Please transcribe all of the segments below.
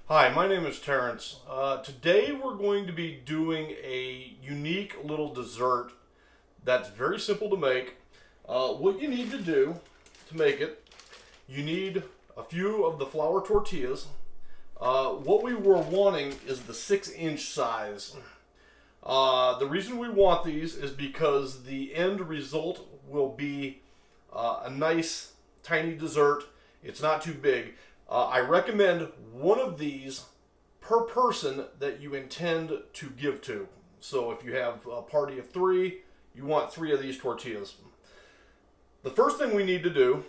Hi, my name is Terrence. Today we're going to be doing a unique little dessert that's very simple to make. What you need to do to make it, you need a few of the flour tortillas. What we were wanting is the 6-inch size. The reason we want these is because the end result will be a nice tiny dessert. It's not too big. I recommend one of these per person that you intend to give to. So if you have a party of 3, you want 3 of these tortillas. The first thing we need to do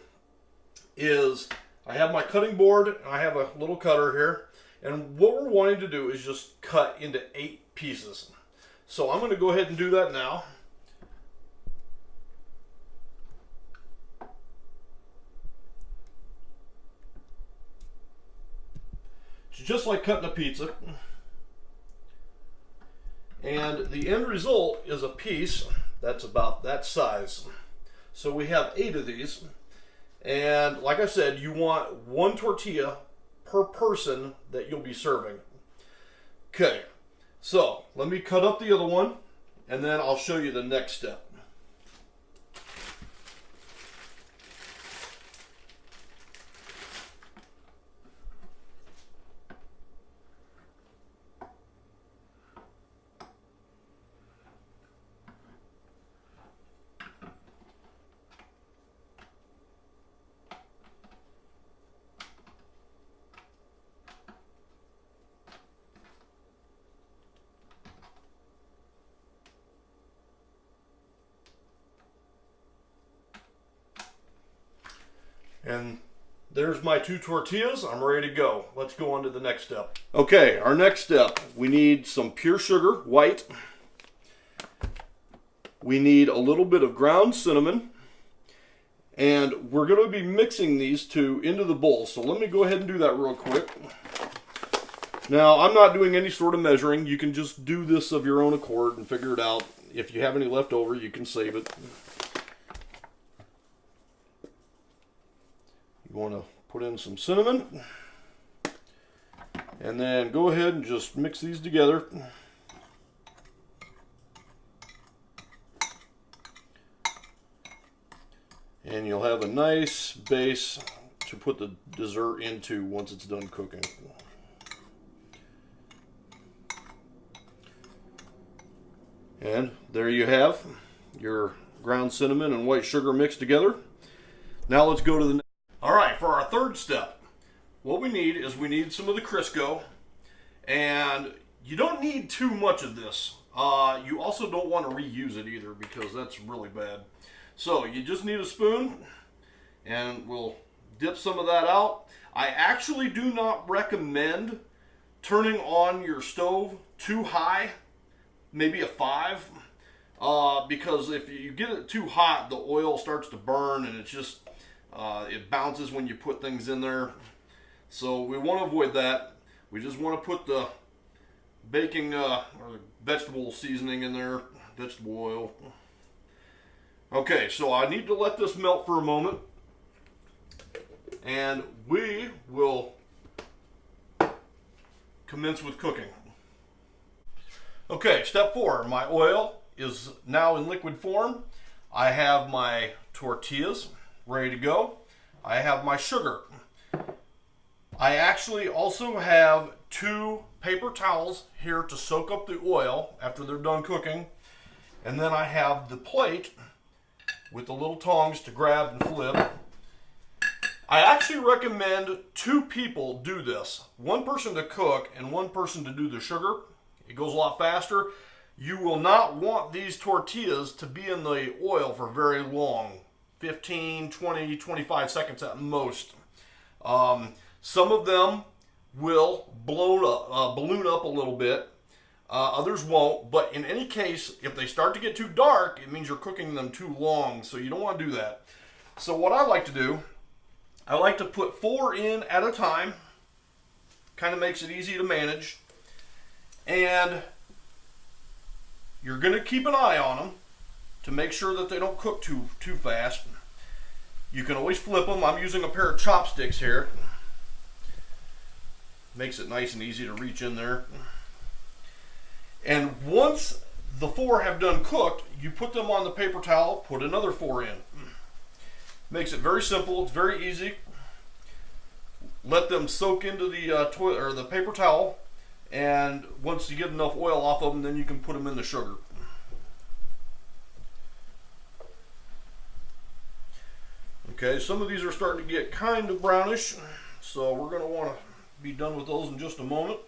is, I have my cutting board and I have a little cutter here. And what we're wanting to do is just cut into 8 pieces. So I'm going to go ahead and do that now. It's just like cutting a pizza. And the end result is a piece that's about that size. So we have 8 of these. And like I said, you want 1 tortilla per person that you'll be serving. Okay, so let me cut up the other one and then I'll show you the next step. And there's my 2 tortillas. I'm ready to go. Let's go on to the next step. Okay, our next step, we need some pure sugar, white. We need a little bit of ground cinnamon. And we're going to be mixing these 2 into the bowl. So let me go ahead and do that real quick. Now, I'm not doing any sort of measuring. You can just do this of your own accord and figure it out. If you have any left over, you can save it. You want to put in some cinnamon and then go ahead and just mix these together. And you'll have a nice base to put the dessert into once it's done cooking. And there you have your ground cinnamon and white sugar mixed together. Now let's go to the next. All right, for our third step, what we need is we need some of the Crisco, and you don't need too much of this. You also don't want to reuse it either because that's really bad. So you just need a spoon, and we'll dip some of that out. I actually do not recommend turning on your stove too high, maybe a 5, because if you get it too hot, the oil starts to burn, and it's just it bounces when you put things in there. So we want to avoid that. We just want to put the baking or vegetable seasoning in there, vegetable oil. Okay, so I need to let this melt for a moment. And we will commence with cooking. Okay, step 4. My oil is now in liquid form. I have my tortillas ready to go. I have my sugar. I actually also have 2 paper towels here to soak up the oil after they're done cooking. And then I have the plate with the little tongs to grab and flip. I actually recommend 2 people do this. 1 person to cook and 1 person to do the sugar. It goes a lot faster. You will not want these tortillas to be in the oil for very long. 15, 20, 25 seconds at most. Some of them will balloon up a little bit. Others won't. But in any case, if they start to get too dark, it means you're cooking them too long. So you don't want to do that. So what I like to do, I like to put 4 in at a time. Kind of makes it easy to manage. And you're going to keep an eye on them to make sure that they don't cook too fast. You can always flip them. I'm using a pair of chopsticks here. Makes it nice and easy to reach in there. And once the 4 have done cooked, you put them on the paper towel, put another 4 in. Makes it very simple, it's very easy. Let them soak into the toilet or the paper towel, and once you get enough oil off of them, then you can put them in the sugar. Okay, some of these are starting to get kind of brownish, so we're going to want to be done with those in just a moment.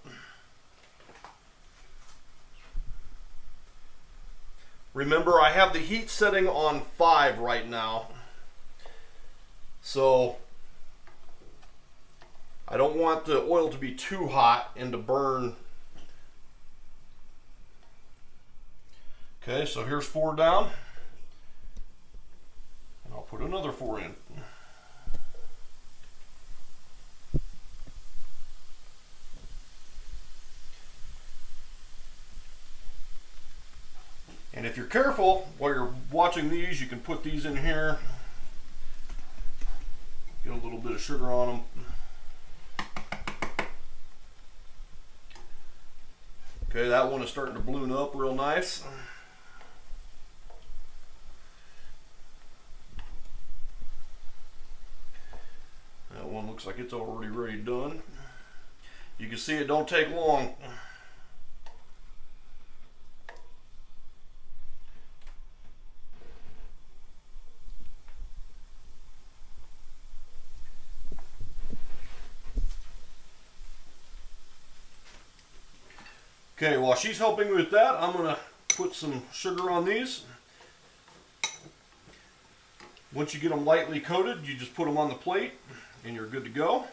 Remember, I have the heat setting on 5 right now, so I don't want the oil to be too hot and to burn. Okay, so here's 4 down, and I'll put another 4 in. And if you're careful, while you're watching these, you can put these in here. Get a little bit of sugar on them. Okay, that one is starting to balloon up real nice. That one looks like it's already ready done. You can see it don't take long. Okay, while she's helping me with that, I'm going to put some sugar on these. Once you get them lightly coated, you just put them on the plate and you're good to go.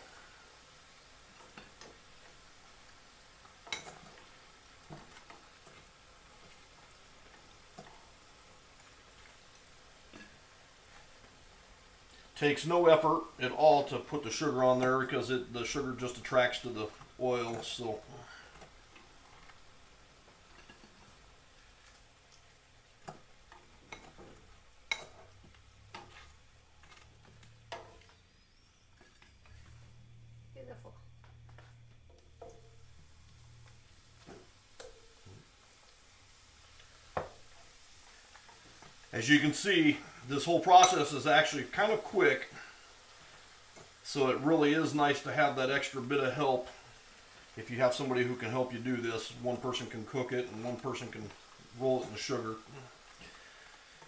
Takes no effort at all to put the sugar on there because the sugar just attracts to the oil. So. Beautiful. As you can see, this whole process is actually kind of quick, so it really is nice to have that extra bit of help. If you have somebody who can help you do this, one person can cook it and one person can roll it in the sugar.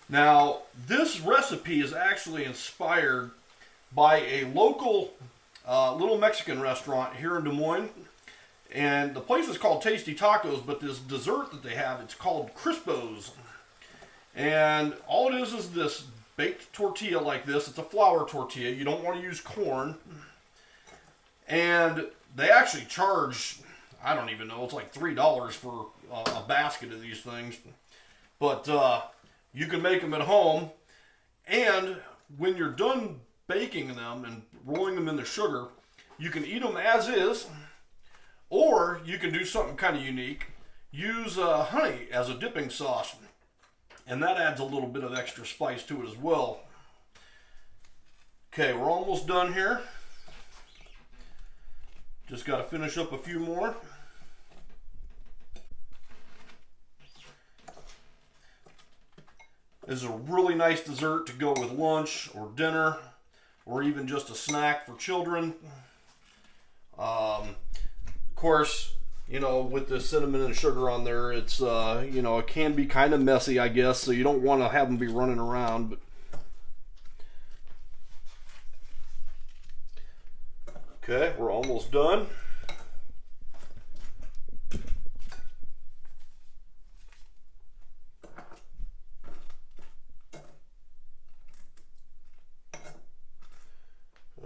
Now, this recipe is actually inspired by a local little Mexican restaurant here in Des Moines, and the place is called Tasty Tacos, but this dessert that they have, it's called Crisco's. And all it is this baked tortilla like this. It's a flour tortilla. You don't want to use corn. And they actually charge, I don't even know, it's like $3 for a basket of these things. But you can make them at home. And when you're done baking them and rolling them in the sugar, you can eat them as is. Or you can do something kind of unique. Use honey as a dipping sauce. And that adds a little bit of extra spice to it as well. Okay, we're almost done here. Just got to finish up a few more. This is a really nice dessert to go with lunch or dinner, or even just a snack for children. Of course, you know, with the cinnamon and sugar on there, it's, you know, it can be kind of messy, I guess, so you don't want to have them be running around. But okay, we're almost done.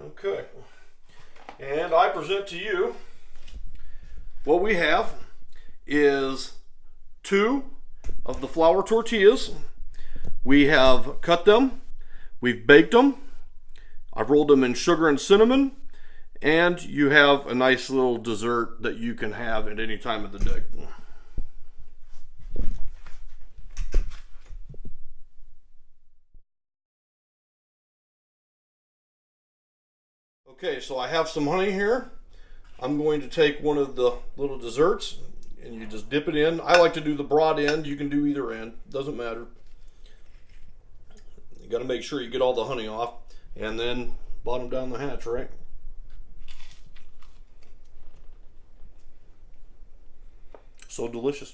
Okay, and I present to you what we have is 2 of the flour tortillas. We have cut them, we've baked them, I've rolled them in sugar and cinnamon, and you have a nice little dessert that you can have at any time of the day. Okay, so I have some honey here. I'm going to take one of the little desserts and you just dip it in. I like to do the broad end. You can do either end. Doesn't matter. You got to make sure you get all the honey off, and then bottom down the hatch, right? So delicious.